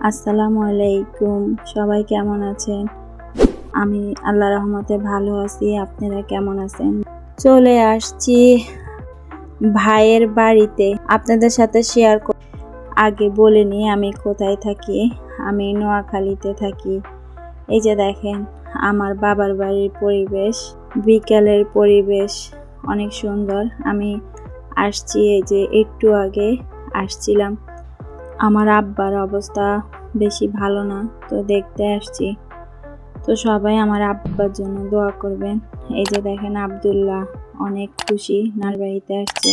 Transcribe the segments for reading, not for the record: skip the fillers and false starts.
আসসালামু আলাইকুম। সবাই কেমন আছেন? আমি আল্লাহর রহমতে ভালো আছি। আপনারা কেমন আছেন? চলে আসছি ভাইয়ের বাড়িতে আপনাদের সাথে শেয়ার আগে বলিনি আমি কোথায় থাকি। আমি নোয়াখালীতে থাকি। এই যে দেখেন আমার বাবার বাড়ির পরিবেশ, বিকালের পরিবেশ অনেক সুন্দর। আমি আসছি এই যে একটু আগে আসছিলাম। আমার আব্বার অবস্থা বেশি ভালো না, তো দেখতে আসছি। তো সবাই আমার আব্বার জন্য দোয়া করবেন। এই যে দেখেন আব্দুল্লাহ অনেক খুশি নারবাড়িতে আসছে।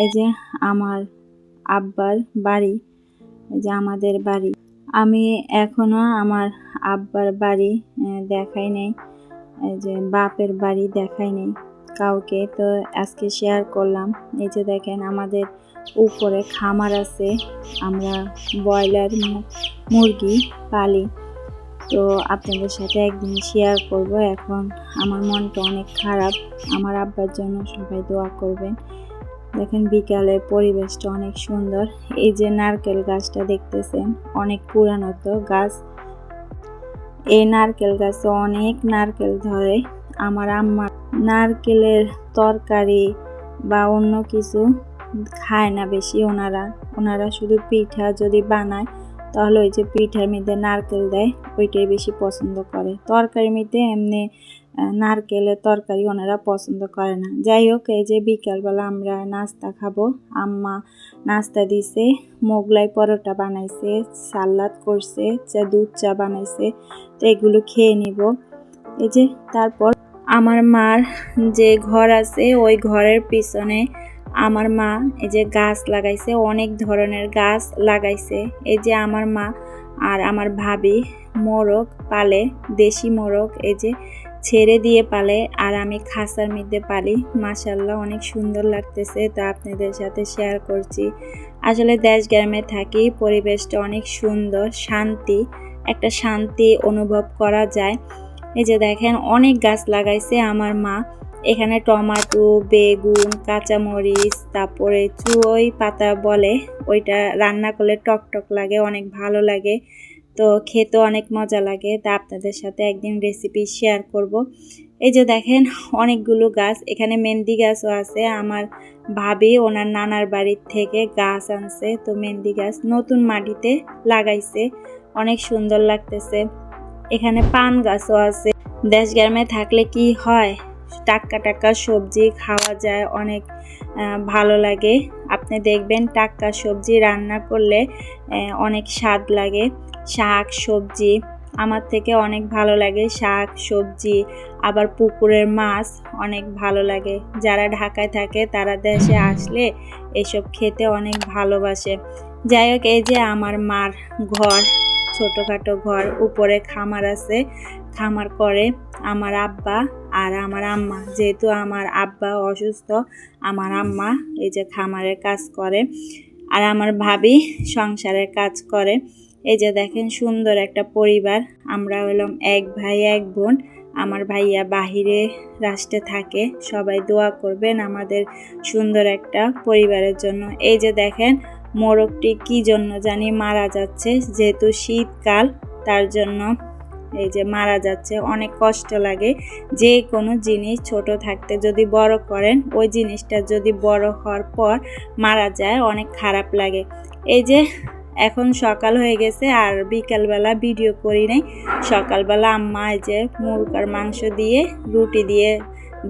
এই যে আমার আব্বার বাড়ি, এই যে আমাদের বাড়ি। আমি এখনো আমার আব্বার বাড়ি দেখাই নাই, এই যে বাপের বাড়ি দেখাই নাই কাউকে, তো আজকে শেয়ার করলাম। এই যে দেখেন আমাদের উপরে খামার আছে, আমরা ব্রয়লার মুরগি পালি, তো আপনাদের সাথে একদিন শেয়ার করব। এখন আমার মনটা অনেক খারাপ। আমার আব্বার জন্য সবাই দোয়া করবেন। দেখেন বিকালের পরিবেশটা অনেক সুন্দর। এই যে নারকেল গাছটা দেখতেছেন, অনেক পুরানো তো গাছ। এই নারকেল গাছে অনেক নারকেল ধরে। আমার আম্মা নারকেলের তরকারি বা অন্য কিছু খায় না বেশি। ওনারা শুধু পিঠা যদি বানায় তাহলে ওই যে পিঠার মধ্যে নারকেল দেয়, ওইটাই বেশি পছন্দ করে। তরকারির মধ্যে এমনি নারকেলের তরকারি ওনারা পছন্দ করে না। যাই হোক, এই যে বিকালবেলা আমরা নাস্তা খাবো। আম্মা নাস্তা দিছে, মোগলাই পরোটা বানাইছে, সালাদ করছে, দুধ চা বানাইছে, তো এগুলো খেয়ে নিব। এই যে তারপর আমার মার যে ঘর আছে ওই ঘরের পিছনে আমার মা এই যে গাছ লাগাইছে, অনেক ধরনের গাছ লাগাইছে। এই যে আমার মা আর আমার ভাবি মোরগ পালে, দেশি মোরগ এই যে ছেড়ে দিয়ে পালে, আর আমি খাঁচার মধ্যে পালি। মাশাআল্লাহ অনেক সুন্দর লাগতেছে, তা আপনাদের সাথে শেয়ার করছি। আসলে দেশ গ্রামে থাকি, পরিবেশটা অনেক সুন্দর, একটা শান্তি অনুভব করা যায়। এই যে দেখেন অনেক গাছ লাগাইছে আমার মা। এখানে টমেটো, বেগুন, কাঁচামরিচ, তারপরে চুই পাতা বলে, ওইটা রান্না করলে টক লাগে, অনেক ভালো লাগে, তো খেতে অনেক মজা লাগে। তা আপনাদের সাথে একদিন রেসিপি শেয়ার করব। এই যে দেখেন অনেকগুলো গাছ, এখানে মেহেন্দি গাছও আছে। আমার ভাবি ওনার নানার বাড়ির থেকে গাছ আনছে, তো মেহেন্দি গাছ নতুন মাটিতে লাগাইছে, অনেক সুন্দর লাগতেছে। এখানে পান গাছও আছে। দেশ গ্রামে থাকলে কি হয়, টাটকা সবজি খাওয়া যায়, অনেক ভালো লাগে। আপনি দেখবেন টাটকা সবজি রান্না করলে অনেক স্বাদ লাগে। শাক সবজি আমার থেকে অনেক ভালো লাগে, শাক সবজি, আবার পুকুরের মাছ অনেক ভালো লাগে। যারা ঢাকায় থাকে তারা দেশে আসলে এসব খেতে অনেক ভালোবাসে। যাই হোক, এই যে আমার মার ঘর, ছোটখাটো ঘর, উপরে খামার আছে, খামার করে আমার আব্বা আর আমার আম্মা। যেহেতু আমার আব্বা অসুস্থ, আমার আম্মা এই যে খামারের কাজ করে, আর আমার ভাবি সংসারের কাজ করে। এই যে দেখেন সুন্দর একটা পরিবার। আমরা হলাম এক ভাই এক বোন। আমার ভাইয়া বাহিরে রাষ্ট্রে থাকে। সবাই দোয়া করবেন আমাদের সুন্দর একটা পরিবারের জন্য। এই যে দেখেন মোরগটি কি জন্য জানি মারা যাচ্ছে, যেহেতু শীতকাল তার জন্য এই যে মারা যাচ্ছে। অনেক কষ্ট লাগে, যে কোনো জিনিস ছোট থাকতে যদি বড় করেন, ওই জিনিসটা যদি বড় হওয়ার পর মারা যায় অনেক খারাপ লাগে। এই যে এখন সকাল হয়ে গেছে আর বিকালবেলা ভিডিও করি নাই। সকালবেলা আম্মা এই যে মুরগার মাংস দিয়ে রুটি দিয়ে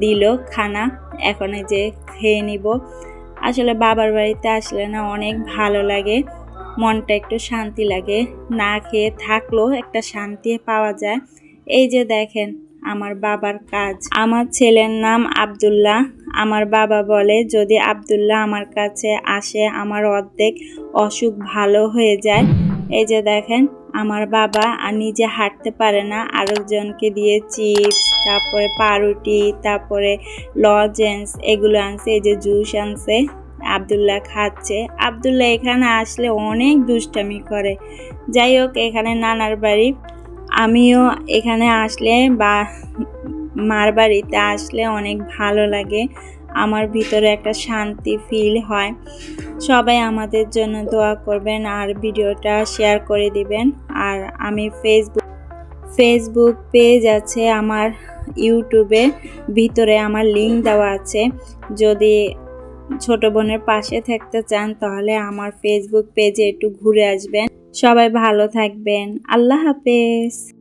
দিল খানা, এখন এই যে খেয়ে নিব। আসলে বাবার বাড়িতে আসলে না অনেক ভালো লাগে, মনটা একটু শান্তি লাগে। না খেয়ে থাকলেও একটা শান্তি পাওয়া যায়। এই যে দেখেন আমার বাবার কাজ। আমার ছেলের নাম আব্দুল্লাহ। আমার বাবা বলে যদি আব্দুল্লাহ আমার কাছে আসে আমার অর্ধেক অসুখ ভালো হয়ে যায়। এই যে দেখেন আমার বাবা আর নিজে হাঁটতে পারে না, আরেকজনকে দিয়ে চিপস, তারপরে পাউরুটি, তারপরে লজেন্স এগুলো আনছে। এই যে জুস আনছে, আব্দুল্লাহ খাচ্ছে। আব্দুল্লাহ এখানে আসলে অনেক দুষ্টামি করে। যাই হোক, এখানে নানার বাড়ি, আমিও এখানে আসলে বা মার বাড়িতে আসলে অনেক ভালো লাগে। আমার ভিতরে একটা শান্তি ফিল হয়। সবাই আমাদের জন্য দোয়া করবেন আর ভিডিওটা শেয়ার করে দিবেন। আর আমি ফেসবুক পেজ আছে আমার, ইউটিউবে ভিতরে আমার লিংক দেওয়া আছে। যদি ছোট বোনের পাশে থাকতে চান তাহলে আমার ফেসবুক পেজে একটু ঘুরে আসবেন। সবাই ভালো থাকবেন। আল্লাহ হাফেজ।